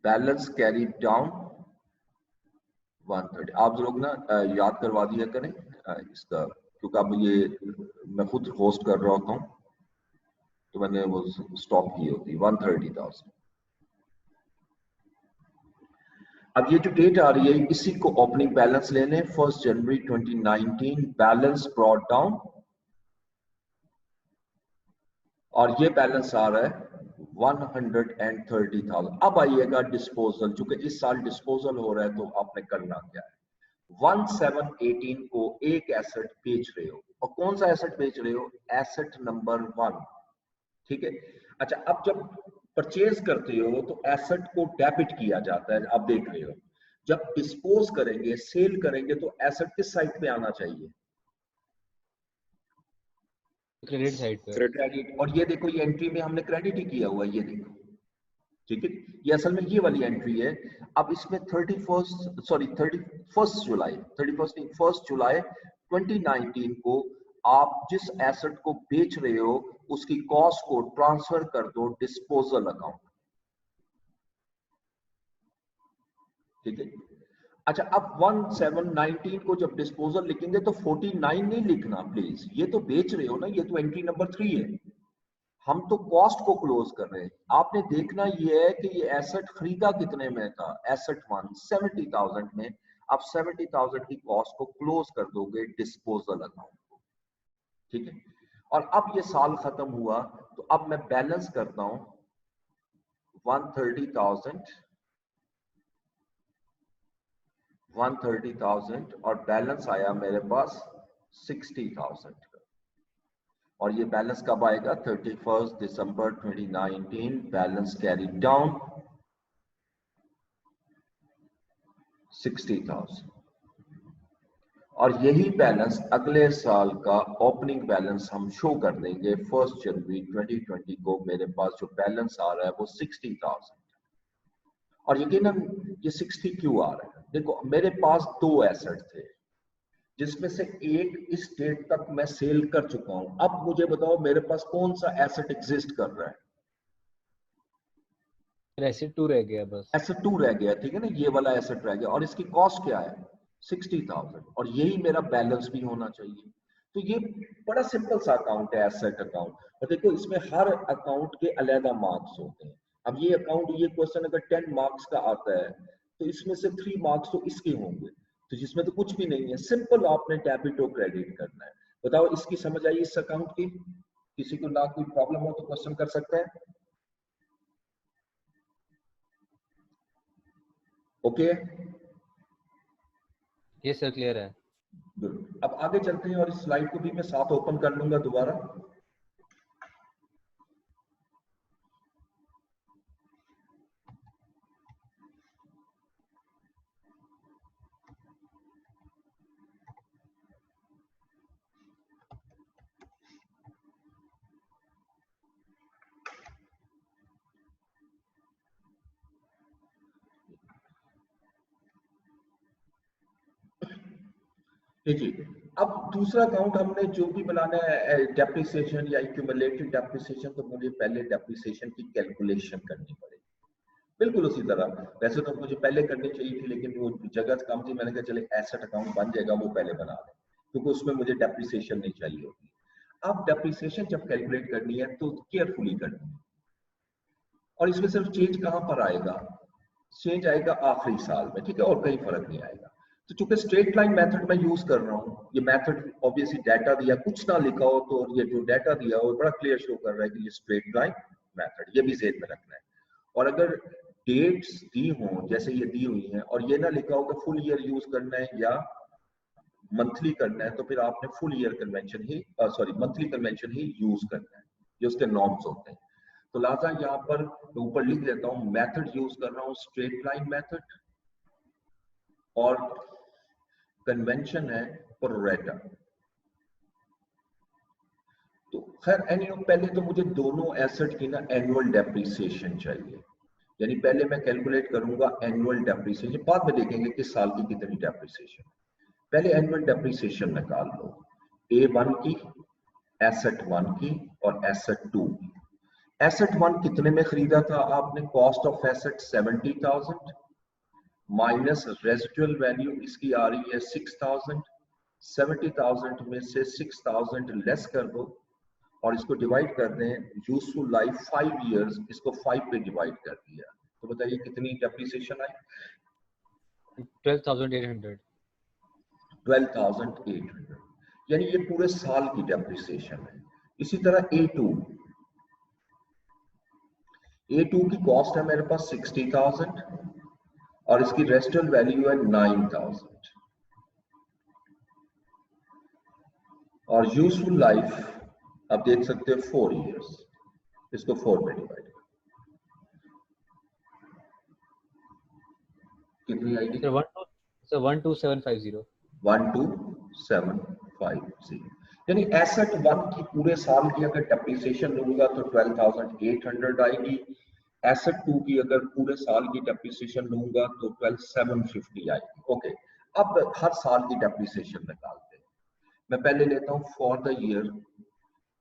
Balance carry down 130। आप लोग ना याद करवा दिया करें इसका, क्योंकि अब ये मैं खुद होस्ट कर रहा होता हूँ तो मैंने वो स्टॉप की होती 130,000। अब ये जो डेट आ रही है इसी को ओपनिंग बैलेंस लेने 1 जनवरी 2019 बैलेंस ब्रॉट डाउन, और ये बैलेंस आ रहा है 130,000। अब आइएगा डिस्पोजल, चूंकि इस साल डिस्पोजल हो रहा है तो आपने करना क्या है। 1718 को एक एसेट बेच रहे हो, और कौन सा एसेट बेच रहे हो, एसेट नंबर 1, ठीक है। अच्छा, अब जब परचेज करते हो तो एसेट को डेबिट किया जाता है, आप देख रहे हो। जब डिस्पोज करेंगे, सेल करेंगे, तो एसेट किस साइड पे आना चाहिए, क्रेडिट साइड पे। क्रेडिट। और ये देखो, ये एंट्री में हमने क्रेडिट ही किया हुआ है, ये देखो, ठीक है। ये असल में ये वाली एंट्री है। अब इसमें 31 जुलाई 2019 को आप जिस एसेट को बेच रहे हो उसकी कॉस्ट को ट्रांसफर कर दो डिस्पोजल अकाउंट, ठीक है। अच्छा, अब 1719 को जब डिस्पोजल लिखेंगे तो 49 नहीं लिखना प्लीज, ये तो बेच रहे हो ना, ये तो एंट्री नंबर 3 है। हम तो कॉस्ट को क्लोज कर रहे हैं। आपने देखना ये है कि ये एसेट खरीदा कितने में था, एसेट 1 70,000 में। आप 70,000 की कॉस्ट को क्लोज कर दोगे डिस्पोजल अकाउंट को, ठीक है। और अब ये साल खत्म हुआ तो अब मैं बैलेंस करता हूं 130,000 और बैलेंस आया मेरे पास 60,000 का। और ये बैलेंस कब आएगा, 31 दिसंबर 2019 बैलेंस कैरी डाउन 60,000। और यही बैलेंस अगले साल का ओपनिंग बैलेंस हम शो कर देंगे 1 जनवरी 2020 को। मेरे पास जो बैलेंस आ रहा है वो 60,000। और यकीनन ये 60 क्यों आ रहा है, देखो मेरे पास 2 एसेट थे जिसमें से एक इस डेट तक मैं सेल कर चुका हूं। अब मुझे बताओ मेरे पास कौन सा एसेट एग्जिस्ट कर रहा है, एसेट 2 रह गया बस, एसेट 2 रह गया, ठीक है ना, ये वाला एसेट रह गया। और इसकी कॉस्ट क्या है, 60,000, और यही मेरा बैलेंस भी होना चाहिए। तो ये बड़ा सिंपल सा अकाउंट है, एसेट अकाउंट। और देखो इसमें हर अकाउंट के अलग मार्क्स होते हैं। अब ये अकाउंट, ये क्वेश्चन अगर 10 मार्क्स का आता है तो इसमें से 3 मार्क्स तो इसके होंगे, तो जिसमें तो कुछ भी नहीं है, सिंपल आपने डेबिट और क्रेडिट करना है। बताओ इसकी समझ आई इस अकाउंट की, किसी को ना कोई प्रॉब्लम हो तो क्वेश्चन कर सकते हैं, ओके। ये सर क्लियर है। गुड, अब आगे चलते हैं और इस स्लाइड को भी मैं साथ ओपन कर लूंगा दोबारा। देखिए, अब दूसरा अकाउंट हमने जो भी बनाना है, डेप्रिसिएशन या एक्यूमुलेटेड डेप्रिसिएशन, तो मुझे पहले डेप्रिसिएशन की कैलकुलेशन करनी पड़ेगी। बिल्कुल उसी तरह, वैसे तो मुझे पहले करनी चाहिए थी लेकिन वो जगह कम थी, मैंने कहा चले एसेट अकाउंट बन जाएगा वो पहले बना दें, क्योंकि उसमें मुझे डेप्रिसिएशन नहीं चाहिए होती। अब डेप्रिसिएशन जब कैलकुलेट करनी है तो केयरफुली करनी है। और इसमें सिर्फ चेंज कहां पर आएगा, चेंज आएगा आखिरी साल में, ठीक है, और कहीं फर्क नहीं आएगा। तो चूंकि स्ट्रेट लाइन मेथड मैं यूज कर रहा हूँ, ये मेथड ऑब्वियसली डाटा दिया कुछ ना लिखा हो तो ये जो डाटा दिया हो बड़ा क्लियर शो कर रहा है कि ये स्ट्रेट लाइन मेथड, ये भी जेड में रखना है। और अगर डेट्स दी हो जैसे ये दी हुई हैं और ये ना लिखा हो कि फुल ईयर यूज करना है या मंथली करना है, तो फिर आपने फुल ईयर कन्वेंशन ही मंथली कन्वेंशन ही यूज करना है, ये उसके नॉर्म्स होते हैं। तो लिहाजा यहाँ पर ऊपर लिख देता हूँ, मेथड यूज कर रहा हूँ स्ट्रेट लाइन मेथड, और कन्वेंशन है प्रोरेटा। तो खैर एनीवे, पहले तो मुझे दोनों एसेट की ना एनुअल डेप्रिसिएशन चाहिए, यानी पहले मैं कैलकुलेट करूंगा एनुअल डेप्रिसिएशन, बाद में देखेंगे किस साल की कितनी डेप्रिसिएशन। पहले एनुअल डेप्रिसिएशन निकाल लो, A1 की, एसेट 1 की और एसेट 2 की। एसेट 1 कितने में खरीदा था आपने? Cost of asset 70,000 minus residual value इसकी आ रही है 6,000। 70,000 में से 6,000 लेस कर दो और इसको डिवाइड कर दें। यूजफुल लाइफ 5 इयर्स, इसको 5 पे डिवाइड कर दिया तो बताइए कितनी डेप्रिसिएशन आई? 12,800। 12,800, यानी ये पूरे साल की डेप्रिसिएशन है। इसी तरह A2 की कॉस्ट है मेरे पास 60,000 और इसकी रेजिडुअल वैल्यू है 9,000 और यूजफुल लाइफ आप देख सकते हो 4 इयर्स, इसको 4 में डिवाइड कितनी आएगी? सर 12750। 12750, यानी एसेट 1 की पूरे साल की अगर डेप्रिसिएशन लूंगा तो 12,800 आएगी। एसेट 2 की अगर पूरे साल की डेप्रिसिएशन लूंगा तो 12,750 आएगी। ओके, अब हर साल की डेप्रिसिएशन निकालते हैं। मैं पहले लेता हूं फॉर द ईयर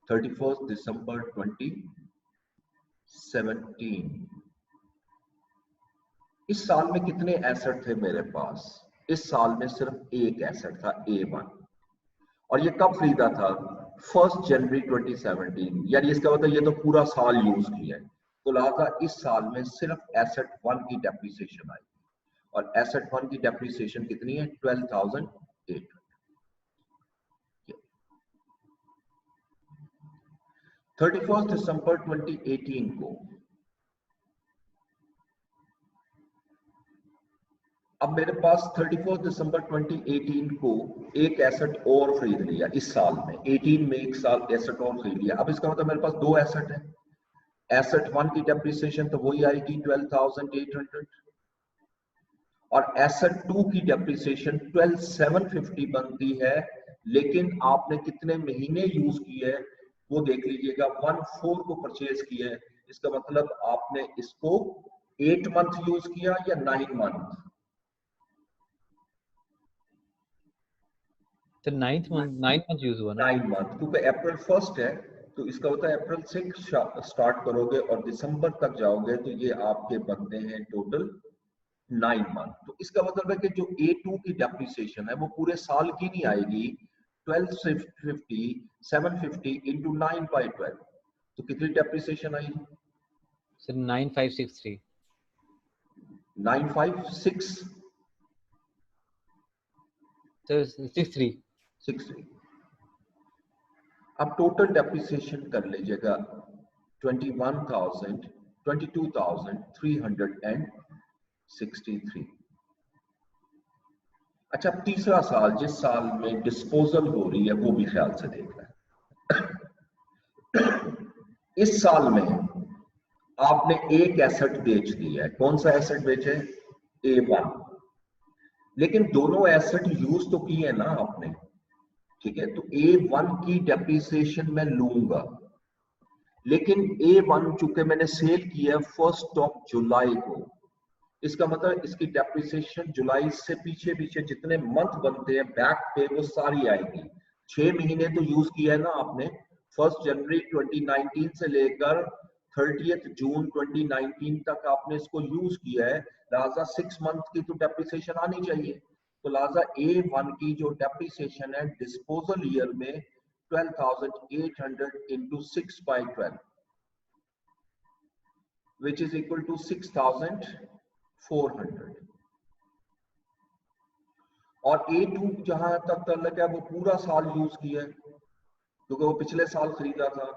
31 दिसंबर 2017। इस साल में कितने एसेट थे मेरे पास? इस साल में सिर्फ एक एसेट था A1 और ये कब खरीदा था? 1 जनवरी 2017, यानी इसका मतलब ये तो पूरा साल यूज किया है, तो लिहाजा इस साल में सिर्फ एसेट 1 की डेप्रिसिएशन आई और एसेट 1 की डेप्रिसिएशन कितनी है? 12,800। 31 दिसंबर 2018 को अब मेरे पास 31 दिसंबर 2018 को एक एसेट और खरीद लिया इस साल में। 18 में एक साल एसेट और खरीद लिया। अब इसका मतलब मेरे पास दो एसेट है। एसेट 1 की डेप्रिसिएशन तो वही आएगी 12,800 और एसेट 2 की डेप्रिसिएशन 12,750 बनती है, लेकिन आपने कितने महीने यूज किए वो देख लीजिएगा। 1/4 को परचेज किया है, इसका मतलब आपने इसको 8 मंथ यूज किया या 9 मंथ? सर 9 मंथ यूज हुआ ना? 9 मंथ, क्योंकि अप्रैल 1 है तो इसका होता है अप्रैल से स्टार्ट करोगे और दिसंबर तक जाओगे तो ये आपके बनते हैं टोटल 9 मंथ। तो इसका मतलब है कि जो A2 की डेप्रिसिएशन है वो पूरे साल की नहीं आएगी। 1250 750 इंटू 9/12 तो कितनी डेप्रिसिएशन आई? सर 9563। 956 सर 63। 63। अब टोटल डेप्रिसिएशन कर लीजिएगा 22,363। अच्छा, तीसरा साल जिस साल में डिस्पोजल हो रही है वो भी ख्याल से देखना है। इस साल में आपने एक एसेट बेच दिया है। कौन सा एसेट बेचे? A1, लेकिन दोनों एसेट यूज तो किए है ना आपने, ठीक है? तो A1 की डेप्रिसिएशन मैं लूंगा, लेकिन A1 चूंकि मैंने सेल किया 1 जुलाई को, इसका मतलब इसकी डेप्रिसिएशन जुलाई से पीछे पीछे जितने मंथ बनते हैं बैक पे वो सारी आएगी। 6 महीने तो यूज किया है ना आपने। 1 जनवरी 2019 से लेकर 30 जून 2019 तक आपने इसको यूज किया है, लिहाजा 6 मंथ की तो डेप्रिसिएशन आनी चाहिए। तो लिहाजा A1 की जो डेप्रिसिएशन है डिस्पोजल ईयर में 12,800 into 6/12 which is equal to 6,400। और A2 जहां तक तल्लक है वो पूरा साल यूज किया है क्योंकि वो पिछले साल खरीदा था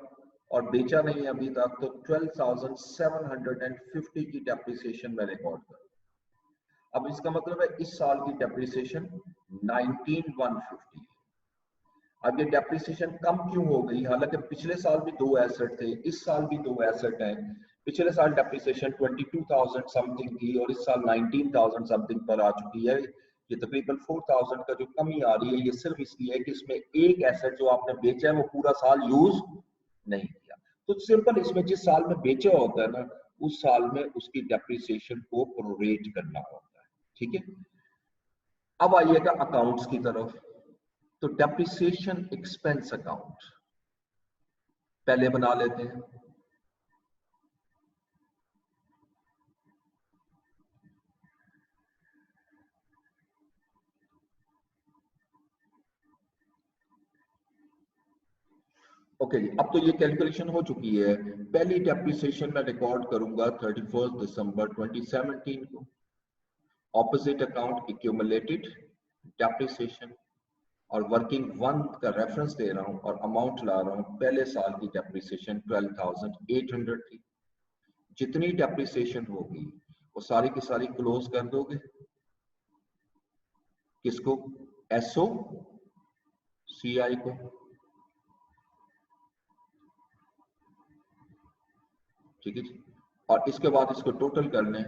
और बेचा नहीं अभी तक, तो 12,750 की डेप्रिसिएशन में रिकॉर्ड कर। अब इसका मतलब है इस साल की डेप्रिसिएशन 19,150 है। अब ये डेप्रिसिएशन कम क्यों हो गई? हालांकि पिछले साल भी दो एसेट थे, इस साल भी दो एसेट हैं। पिछले साल डेप्रिसिएशन 22,000 समथिंग थी और इस साल 19,000 समथिंग पर आ चुकी है। ये तकरीबन 4,000 का जो कमी आ रही है ये सिर्फ इसलिए है कि इसमें एक एसेट जो आपने बेचा है वो पूरा साल यूज नहीं किया। तो सिंपल इसमें जिस साल में बेचा होता है ना उस साल में उसकी डेप्रिसिएशन को प्रोरेट करना होता है, ठीक है? अब आइएगा अकाउंट्स की तरफ। तो डेप्रिसिएशन एक्सपेंस अकाउंट पहले बना लेते हैं। ओके जी, अब तो ये कैलकुलेशन हो चुकी है। पहली डेप्रिसिएशन मैं रिकॉर्ड करूंगा 31 दिसंबर 2017 को। ऑपोजिट अकाउंट एक्यूमुलेटेड डेप्रिसिएशन और वर्किंग वन का रेफरेंस दे रहा हूं और अमाउंट ला रहा हूं। पहले साल की डेप्रिसिएशन 12,800 थी। जितनी डेप्रिसिएशन होगी वो सारी की सारी क्लोज कर दोगे। किसको? एसओ सीआई को। ठीक है जी, और इसके बाद इसको टोटल कर लें।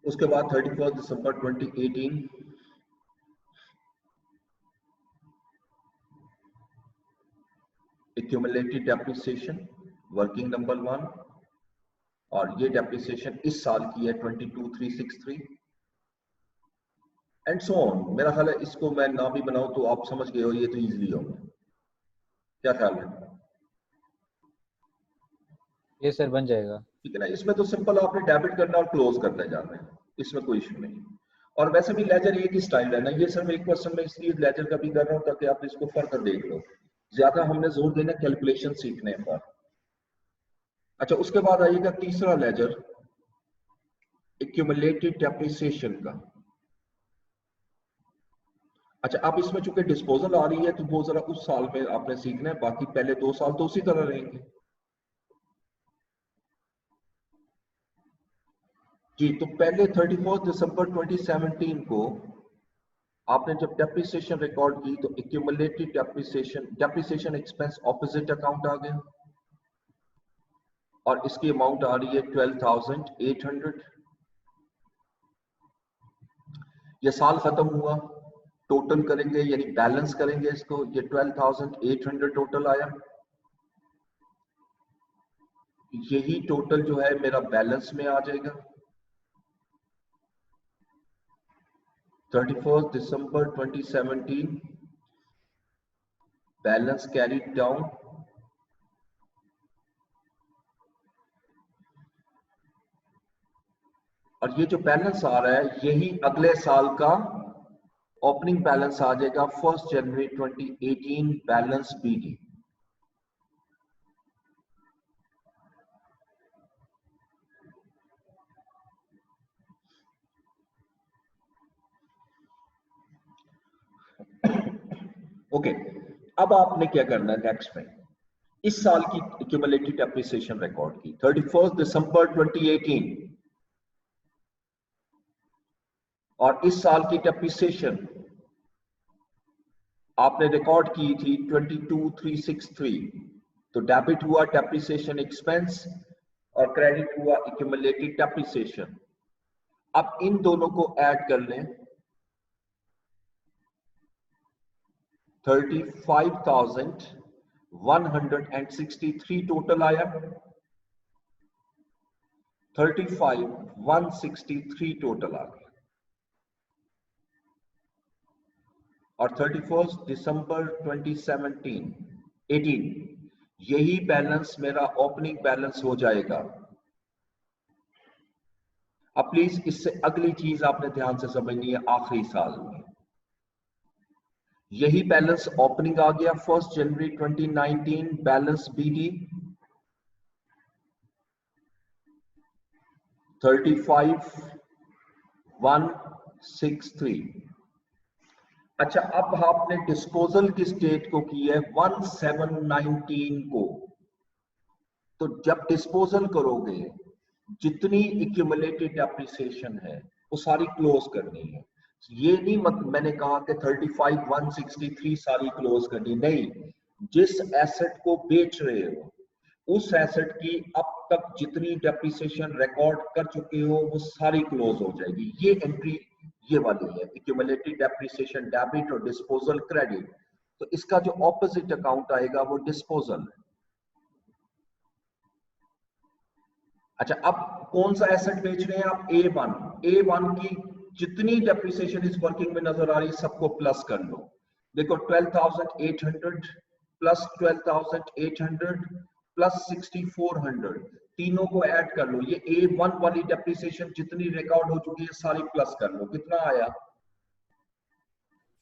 उसके बाद 31 दिसंबर 2018 एक्यूमुलेटेड डेप्रिसिएशन वर्किंग नंबर 1, और ये डेप्रिसिएशन इस साल की है 22,363 एंड सो ऑन। मेरा ख्याल है इसको मैं ना भी बनाऊं तो आप समझ गए हो, ये तो इजीली होगा। क्या ख्याल है? ये सर बन जाएगा। ठीक है ना, इसमें तो सिंपल आपने डेबिट करना और क्लोज करते जाना है, इसमें कोई इशू नहीं। और वैसे भी लेजर एक ही स्टाइल है ना, ये सिर्फ एक क्वेश्चन में इसलिए लेजर का भी कर रहा हूं ताकि आप इसको फर्दर देख लो। ज्यादा हमने जोर देना कैलकुलेशन सीखने पर। अच्छा, उसके बाद आइएगा तीसरा लेजर एक्यूमुलेटेड डेप्रिसिएशन का। अच्छा, अब इसमें चूंकि डिस्पोजल आ रही है तो वो जरा उस साल में आपने सीखना है, बाकी पहले 2 साल तो उसी तरह रहेंगे जी। तो पहले 31 दिसंबर 2017 को आपने जब डेप्रिसिएशन रिकॉर्ड की तो accumulated depreciation expense opposite account आ गया और इसकी अमाउंट आ रही है 12,800। ये साल खत्म हुआ, टोटल करेंगे यानी बैलेंस करेंगे इसको, ये 12,800 टोटल आया। यही टोटल जो है मेरा बैलेंस में आ जाएगा 31 दिसंबर 2017 बैलेंस कैरीड डाउन। और ये जो बैलेंस आ रहा है यही अगले साल का ओपनिंग बैलेंस आ जाएगा 1 जनवरी 2018 बैलेंस बीडी। ओके, अब आपने क्या करना है नेक्स्ट में, इस साल की एक्यूमुलेटेड डेप्रिसिएशन रिकॉर्ड की 31 दिसंबर 2018 और इस साल की डेप्रिसिएशन आपने रिकॉर्ड की थी 22,363। तो डेबिट हुआ डेप्रिसिएशन एक्सपेंस और क्रेडिट हुआ एक्यूमुलेटेड डेप्रिसिएशन। अब इन दोनों को ऐड कर लें, 35,163 टोटल आया। 35,163 टोटल आ गया और 31 दिसंबर 2018 यही बैलेंस मेरा ओपनिंग बैलेंस हो जाएगा। अब प्लीज इससे अगली चीज आपने ध्यान से समझनी है, आखिरी साल में यही बैलेंस ओपनिंग आ गया 1 जनवरी 2019 बैलेंस बीडी 35,163। अच्छा, अब आपने डिस्पोजल किस डेट को की है? 1/7/19 को। तो जब डिस्पोजल करोगे जितनी एक्यूमुलेटेड डेप्रिसिएशन है वो सारी क्लोज करनी है। ये नहीं मैंने कहा कि 35,163 सारी क्लोज करनी, नहीं। जिस एसेट को बेच रहे हो उस एसेट की अब तक जितनी डेप्रिसिएशन रिकॉर्ड कर चुके हो वो सारी क्लोज हो जाएगी। ये एंट्री ये वाली है, एक्यूमुलेटेड डेप्रिसिएशन डेबिट और डिस्पोजल क्रेडिट। तो इसका जो ऑपोजिट अकाउंट आएगा वो डिस्पोजल है। अच्छा, अब कौन सा एसेट बेच रहे हैं आप? A1 की जितनी डेप्रिसिएशन इस वर्किंग में नजर आ रही है सबको प्लस कर लो। देखो 12,800 प्लस 12,800 प्लस 6,400, तीनों को ऐड कर लो, ये A1 वाली डेप्रिसिएशन जितनी रिकॉर्ड हो चुकी है सारी प्लस कर लो, कितना आया?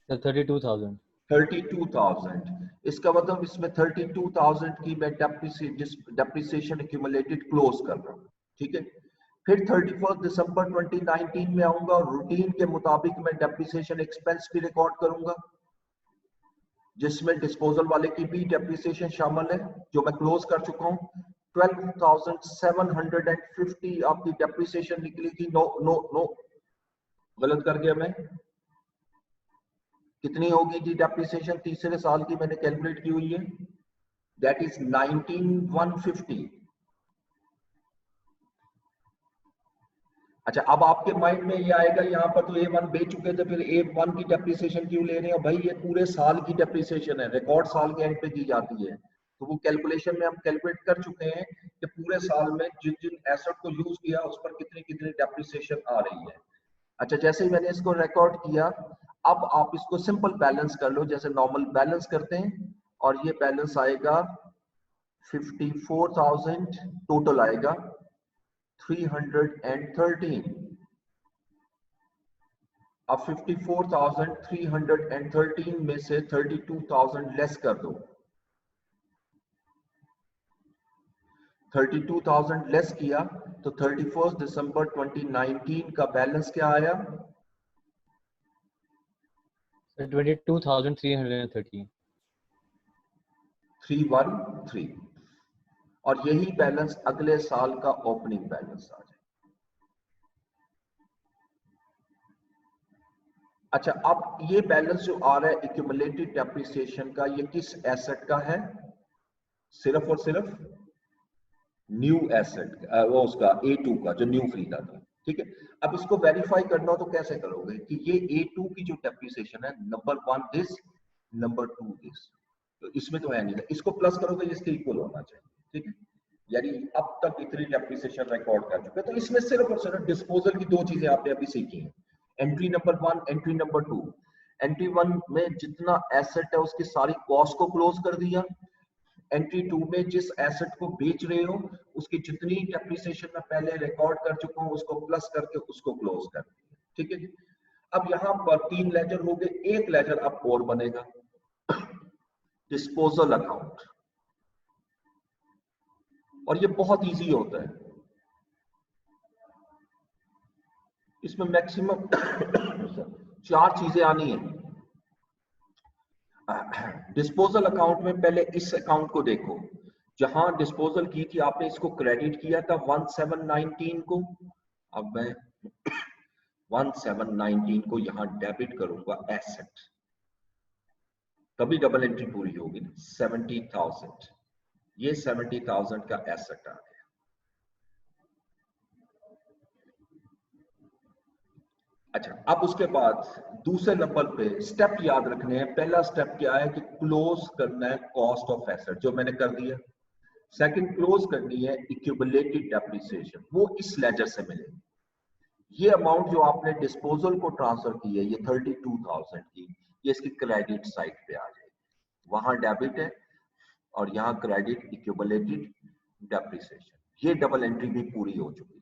सर 32,000। 32,000। इसका मतलब इसमें 32,000 की मैं डेप्रिसिएशन एक्यूमुलेटेड क्लोज कर रहा हूँ, ठीक है। फिर 31 दिसंबर 2019 में आऊंगा और रूटीन के मुताबिक मैं डेप्रिसिएशन एक्सपेंस भी रिकॉर्ड करूंगा, जिसमें डिस्पोजल वाले की भी डेप्रिसिएशन शामिल है जो मैं क्लोज कर चुका हूँ। 12,750 आपकी डेप्रिसिएशन निकली थी। नो नो नो, गलत कर गया मैं। कितनी होगी जी डेप्रिसिएशन तीसरे साल की, मैंने कैलकुलेट की हुई है, दैट इज 19,150। अच्छा, अब आपके माइंड में ये आएगा यहाँ पर तो A1 बेच चुके थे, फिर A1 की डेप्रिसिएशन क्यों ले रहे हैं? भाई ये पूरे साल की डेप्रिसिएशन है, रिकॉर्ड साल के एंड पे की जाती है, तो वो कैलकुलेशन में हम कैलकुलेट कर चुके हैं कि पूरे साल में जिन जिन एसेट को यूज किया उस पर कितनी कितनी डेप्रिसिएशन आ रही है। अच्छा, जैसे ही मैंने इसको रिकॉर्ड किया, अब आप इसको सिंपल बैलेंस कर लो जैसे नॉर्मल बैलेंस करते हैं, और ये बैलेंस आएगा 54,000, टोटल आएगा 313। अब 54,313 में से 32,000 लेस कर दो। 32,000 लेस किया तो 31 दिसंबर 2019 का बैलेंस क्या आया? 22,313। 313। और यही बैलेंस अगले साल का ओपनिंग बैलेंस आ जाए। अच्छा, अब ये बैलेंस जो आ रहा है एक्यूमुलेटेड डेप्रिसिएशन का, ये किस एसेट का है? सिर्फ और सिर्फ न्यू एसेट, वो उसका A2 का जो न्यू खरीदा था, ठीक है। अब इसको वेरीफाई करना हो तो कैसे करोगे कि ये A2 की जो डेप्रिसिएशन है, नंबर 1 दिस, नंबर 2 दिस, तो इसमें तो है नहीं, इसको प्लस करोगे इसके इक्वल होना चाहिए, ठीक है। यानी अब तक इतनी डेप्रिसिएशन रिकॉर्ड कर चुके हैं, तो इसमें सिर्फ और सिर्फ डिस्पोजल की दो चीजें आपने अभी सीखी हैं, entry number 1, entry number 2। Entry 1 में जितना एसेट है उसकी सारी कॉस्ट को क्लोज कर दिया, एंट्री 2 में जिस एसेट को बेच रहे हो उसकी जितनी डेप्रिसिएशन मैं पहले रिकॉर्ड कर चुका हूं उसको प्लस करके उसको क्लोज कर दिया, ठीक है। अब यहां पर 3 लेजर हो गए, एक लेजर अब और बनेगा, डिस्पोजल अकाउंट, और ये बहुत इजी होता है, इसमें मैक्सिमम 4 चीजें आनी है। डिस्पोजल अकाउंट में पहले इस अकाउंट को देखो, जहां डिस्पोजल की थी आपने, इसको क्रेडिट किया था 1719 को, अब मैं 1719 को यहां डेबिट करूंगा एसेट, तभी डबल एंट्री पूरी होगी। 70,000, ये 70,000 का एसेट आ गया। अच्छा, अब उसके बाद दूसरे नंबर पे स्टेप याद रखने हैं। पहला स्टेप क्या है कि क्लोज करना है कॉस्ट ऑफ एसेट, जो मैंने कर दिया। सेकंड, क्लोज करनी है एक्यूमुलेटेड डेप्रिसिएशन, वो इस लेजर से मिलेगी। ये अमाउंट जो आपने डिस्पोजल को ट्रांसफर की है, ये 32,000 की, ये इसकी क्रेडिट साइड पे आ जाएगी, वहां डेबिट है और यहाँ क्रेडिट एक्यूमुलेटेड डेप्रिसिएशन, ये डबल एंट्री भी पूरी हो चुकी है।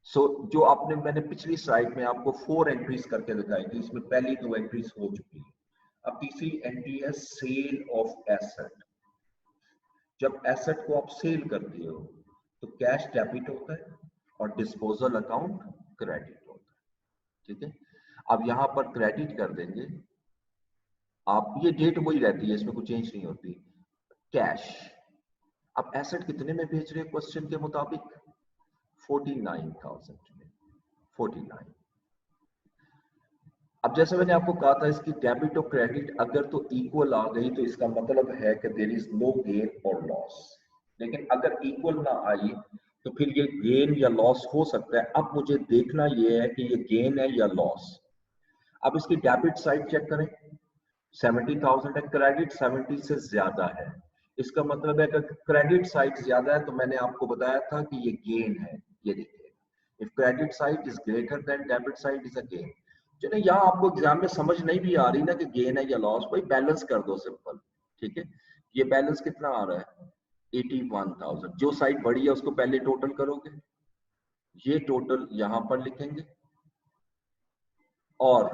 जो आपने, मैंने पिछली स्लाइड में आपको 4 एंट्रीज करके दिखाई थी, इसमें पहली 2 एंट्रीज हो चुकी है। अब तीसरी एंट्री है सेल ऑफ एसेट। जब एसेट को आप सेल करते हो तो कैश डेबिट होता है और डिस्पोजल अकाउंट क्रेडिट होता है, ठीक है। अब यहां पर क्रेडिट कर देंगे आप, ये डेट वही रहती है, इसमें कुछ चेंज नहीं होती, कैश। अब एसेट कितने में बेच रहे हैं क्वेश्चन के मुताबिक? 49,000 में, 49। अब जैसे मैंने आपको कहा था, इसकी डेबिट और क्रेडिट अगर तो इक्वल आ गई तो इसका मतलब है कि देयर इज नो गेन और लॉस, लेकिन अगर इक्वल ना आई तो फिर ये गेन या लॉस हो सकता है। अब मुझे देखना ये है कि ये गेन है या लॉस। अब इसकी डेबिट साइड चेक करें, 70,000 है, क्रेडिट 70 से ज्यादा है, इसका मतलब है कि क्रेडिट साइड ज्यादा है तो मैंने आपको बताया था कि ये गेन है, ये देखिए, if credit side is greater than debit side is a gain. चलिए, यहाँ आपको एग्जाम में समझ नहीं भी आ रही ना कि गेन है या लॉस, भाई बैलेंस कर दो सिंपल, ठीक है। ये बैलेंस कितना आ रहा है? 81,000। जो साइड बड़ी है उसको पहले टोटल करोगे, ये टोटल यहां पर लिखेंगे और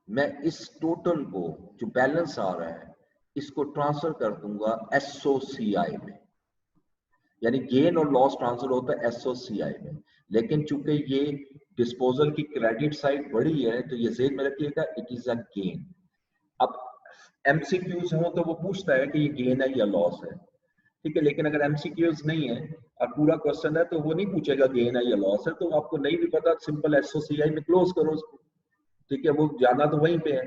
मैं इस टोटल को जो बैलेंस आ रहा है इसको ट्रांसफर कर दूंगा एसओसीआई में, यानी गेन और लॉस ट्रांसफर होता है एसओसीआई में। लेकिन चूंकि ये डिस्पोजल की क्रेडिट साइड बड़ी है तो ये जेड में रखिएगा, इट इज अ गेन। अब एमसीक्यूज हो तो वो पूछता है कि ये गेन है या लॉस है, ठीक है। लेकिन अगर एमसीक्यूज नहीं है और पूरा क्वेश्चन है तो वो नहीं पूछेगा गेन है या लॉस है, तो आपको नहीं भी पता सिंपल एसओसीआई में क्लोज करो उसको, ठीक है। वो जाना तो वहीं पे है।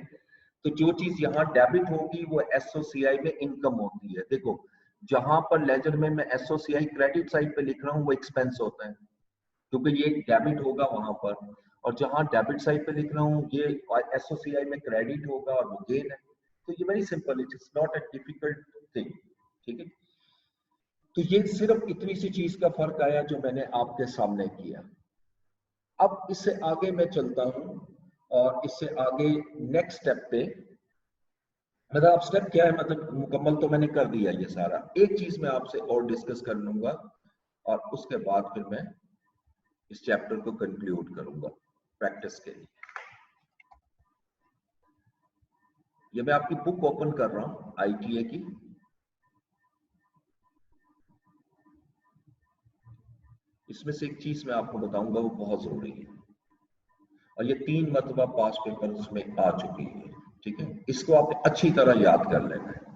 तो जो चीज यहाँ डेबिट होगी वो एसओसीआई में इनकम होती है। देखो जहां पर लेजर में मैं एसओसीआई क्रेडिट साइड पे लिख रहा हूँ वो एक्सपेंस होता है क्योंकि ये डेबिट होगा वहां पर, और जहां डेबिट साइड पे लिख रहा हूँ ये एसओसीआई में क्रेडिट होगा और वो गेन है। तो ये very simple, it is not a difficult thing, ठीक है। तो ये सिर्फ इतनी सी चीज का फर्क आया जो मैंने आपके सामने किया। अब इससे आगे मैं चलता हूं और इससे आगे नेक्स्ट स्टेप पे, मतलब आप स्टेप क्या है, मतलब मुकम्मल तो मैंने कर दिया ये सारा। एक चीज मैं आपसे और डिस्कस कर लूंगा और उसके बाद फिर मैं इस चैप्टर को कंक्लूड करूंगा प्रैक्टिस के लिए। ये मैं आपकी बुक ओपन कर रहा हूं आईटीए की। इसमें से एक चीज मैं आपको बताऊंगा वो बहुत जरूरी है और ये 3 मरतबा पास पेपर में आ चुकी है, ठीक है। इसको आपने अच्छी तरह याद कर लेना है।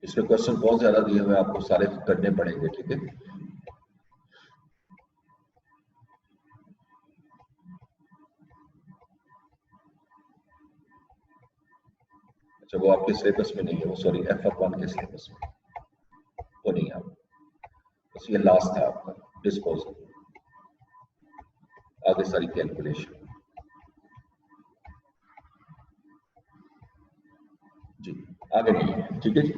इसमें क्वेश्चन बहुत ज्यादा दिए हुए, आपको सारे करने पड़ेंगे, ठीक है। अच्छा वो आपके सिलेबस में नहीं है, वो सॉरी FF1 के सिलेबस में वो नहीं है, बस ये लास्ट था आपका डिस्पोजल, आगे सारी कैलकुलेशन। जी आगे नहीं है, ठीक है जी।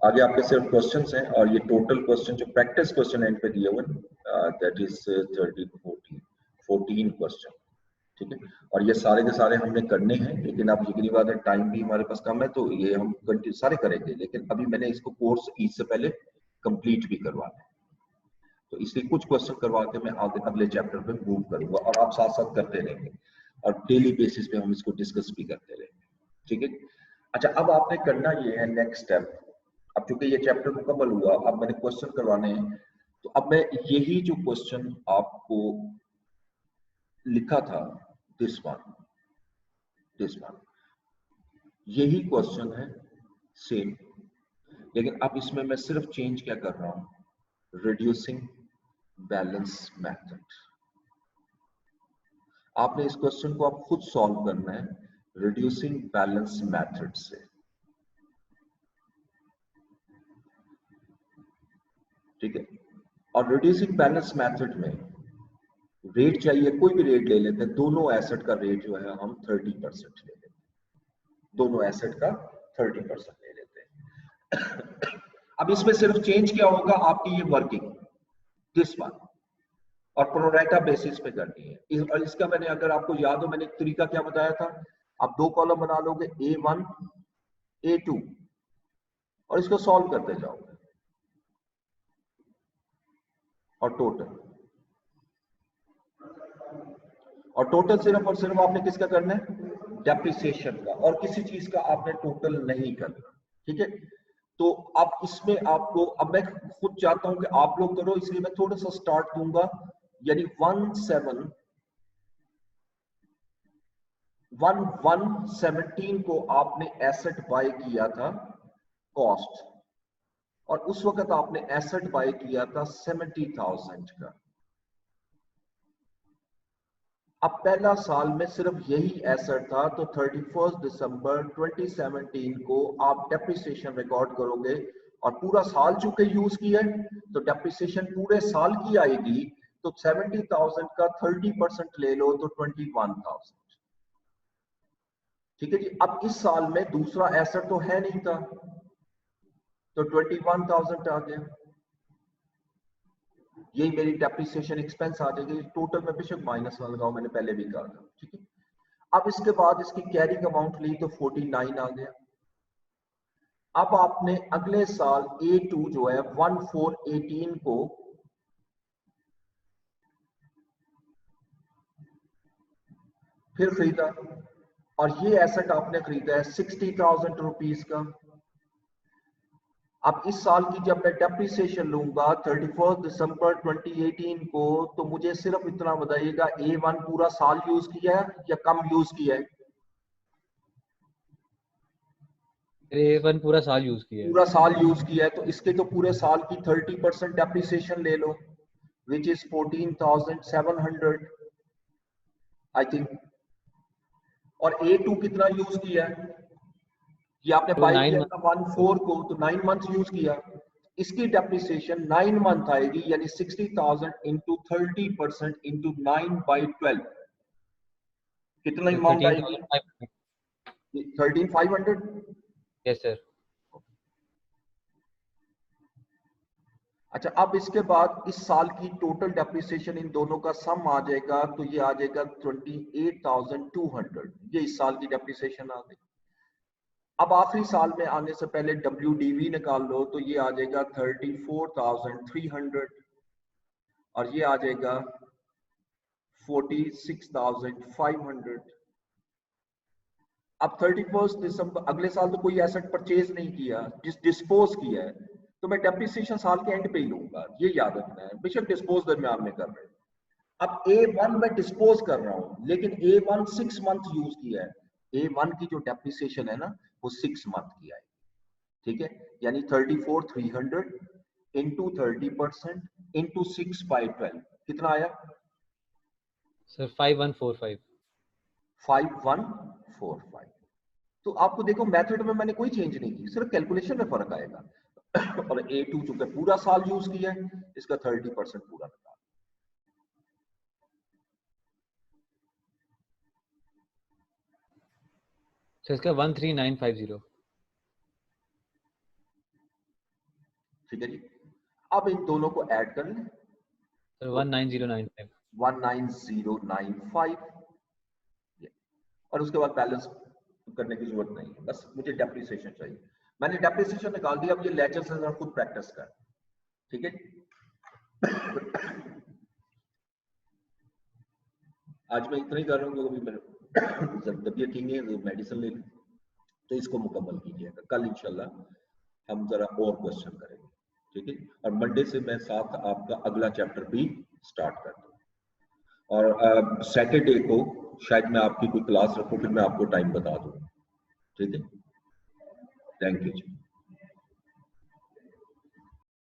आगे आपके सिर्फ क्वेश्चंस हैं और ये टोटल क्वेश्चन जो प्रैक्टिस क्वेश्चन एंड पे दिए हुए दैट इज 14 क्वेश्चन, ठीक है। और ये सारे के सारे हमने करने हैं, लेकिन अब यकीनी बात है टाइम भी हमारे पास कम है तो ये हम सारे करेंगे, लेकिन अभी मैंने इसको कोर्स ईद से पहले कंप्लीट भी करवाना है, तो इसलिए कुछ क्वेश्चन करवा के मैं आगे अगले चैप्टर पे मूव करूंगा और आप साथ साथ करते रहेंगे और डेली बेसिस पे हम इसको डिस्कस भी करते रहेंगे, ठीक है। अच्छा अब आपने करना ये है नेक्स्ट स्टेप, अब चूंकि ये चैप्टर मुकम्मल हुआ, अब मैंने क्वेश्चन करवाने हैं, तो अब मैं यही जो क्वेश्चन आपको लिखा था दिस वन यही क्वेश्चन है सेम, लेकिन अब इसमें मैं सिर्फ चेंज क्या कर रहा हूं, रिड्यूसिंग बैलेंस मेथड। आपने इस क्वेश्चन को आप खुद सॉल्व करना है रिड्यूसिंग बैलेंस मेथड से, ठीक है। और रिड्यूसिंग बैलेंस मेथड में रेट चाहिए, कोई भी रेट ले लेते हैं, दोनों एसेट का रेट जो है हम 30% ले लेते हैं, दोनों एसेट का 30% ले लेते हैं। अब इसमें सिर्फ चेंज क्या होगा, आपकी ये वर्किंग दिस वन और प्रोरेटा बेसिस पे करनी है। और इसका मैंने, अगर आपको याद हो, मैंने एक तरीका क्या बताया था, आप 2 कॉलम बना लोगे A1 A2 और इसको सॉल्व करते जाओगे और टोटल सिर्फ और सिर्फ आपने किसका करना है, डेप्रिसिएशन का, और किसी चीज का आपने टोटल नहीं करना, ठीक है। तो अब इसमें आपको, अब मैं खुद चाहता हूं कि आप लोग करो, इसलिए मैं थोड़ा सा स्टार्ट दूंगा, यानी 1117 को आपने एसेट बाय किया था कॉस्ट, और उस वक्त आपने एसेट बाय किया था 70,000 का। अब पहला साल में सिर्फ यही एसेट था, तो 31 दिसंबर 2017 को आप डेप्रिसिएशन रिकॉर्ड करोगे और पूरा साल चूंकि यूज किया है तो डेप्रिसिएशन पूरे साल की आएगी, तो 70,000 का 30% ले लो तो 21,000। ठीक है जी। अब इस साल में दूसरा एसेट तो है नहीं था, तो 21,000 आ गया, यही मेरी डेप्रिसिएशन एक्सपेंस आ जाएगी। टोटल में बेशक माइनस ना लगाओ, मैंने पहले भी कहा था। ठीक है। अब इसके बाद इसकी कैरिंग अमाउंट ली तो 49 आ गया। अब आपने अगले साल A2 जो है 1418 को फिर खरीदा, और ये एसेट आपने खरीदा है 60,000 रुपीज का। अब इस साल की जब मैं डेप्रिसिएशन लूंगा 31 दिसंबर 2018 को, तो मुझे सिर्फ इतना बताइएगा A1 पूरा साल यूज किया है या कम यूज किया है? A1 पूरा साल यूज किया है। पूरा साल यूज किया है, तो इसके तो पूरे साल की 30% डेप्रिसिएशन ले लो, विच इज 14,700 आई थिंक। और A2 कितना यूज किया है? ये आपने तो बाई 9 किया मंथ। था 14 को, तो 9 मंथ यूज किया। इसकी डेप्रिसिएशन 9 मंथ आएगी, यानी 60,000 इंटू 30% इंटू 9/12, कितना तो अमाउंट आएगी? 13,500। 13,500। Yes sir. अच्छा, अब इसके बाद इस साल की टोटल डेप्रिसिएशन इन दोनों का सम आ जाएगा, तो ये आ जाएगा 28,200। ये इस साल की डेप्रिसिएशन आ गई। अब आखिरी साल में आने से पहले WDV निकाल लो, तो ये आ जाएगा 34,300, और ये आ जाएगा 46,500। अब 31 दिसंबर अगले साल तो कोई एसेट परचेज नहीं किया, डिस्पोज किया है, तो मैं डेप्रिसिएशन साल के एंड पे ही लूंगा, ये याद रखना है। बेशक डिस्पोज दरमियान में कर रहे हैं। अब A1 में डिस्पोज कर रहा हूं, लेकिन A1 6 मंथ यूज किया है। A1 की जो डेप्रिसिएशन है ना, वो 6 मंथ की है। ठीक है, यानी 34,300 इंटू 30% इंटू 6/12 कितना आया? सर 5145। 5145। तो आपको देखो मेथड में मैंने कोई चेंज नहीं की, सिर्फ कैलकुलेशन में फर्क आएगा। और A2 चूंकि पूरा साल यूज किया है, इसका 30% पूरा निकाल। सर इसका 13950। ठीक है जी। अब इन दोनों को ऐड कर लें, सर तो 19095। 19095, और उसके बाद बैलेंस करने की जरूरत नहीं है, बस मुझे डेप्रिसिएशन चाहिए। मैंने डेप्रिसिएशन निकाल दिया। अब ये लेजर से जरा खुद प्रैक्टिस कर। ठीक है। आज मैं इतना ही कर रहा हूँ क्योंकि मेरे तबीयत ठीक नहीं है, तो मेडिसिन ले लूँ। तो इसको मुकम्मल कीजिएगा, कल इंशाल्लाह हम जरा और क्वेश्चन करेंगे। ठीक है। और मंडे से मैं साथ आपका अगला चैप्टर भी स्टार्ट कर दूँ, और सैटरडे को शायद मैं आपकी कोई क्लास रखूँ, फिर मैं आपको टाइम बता दूँ। ठीक है। Thank you ji.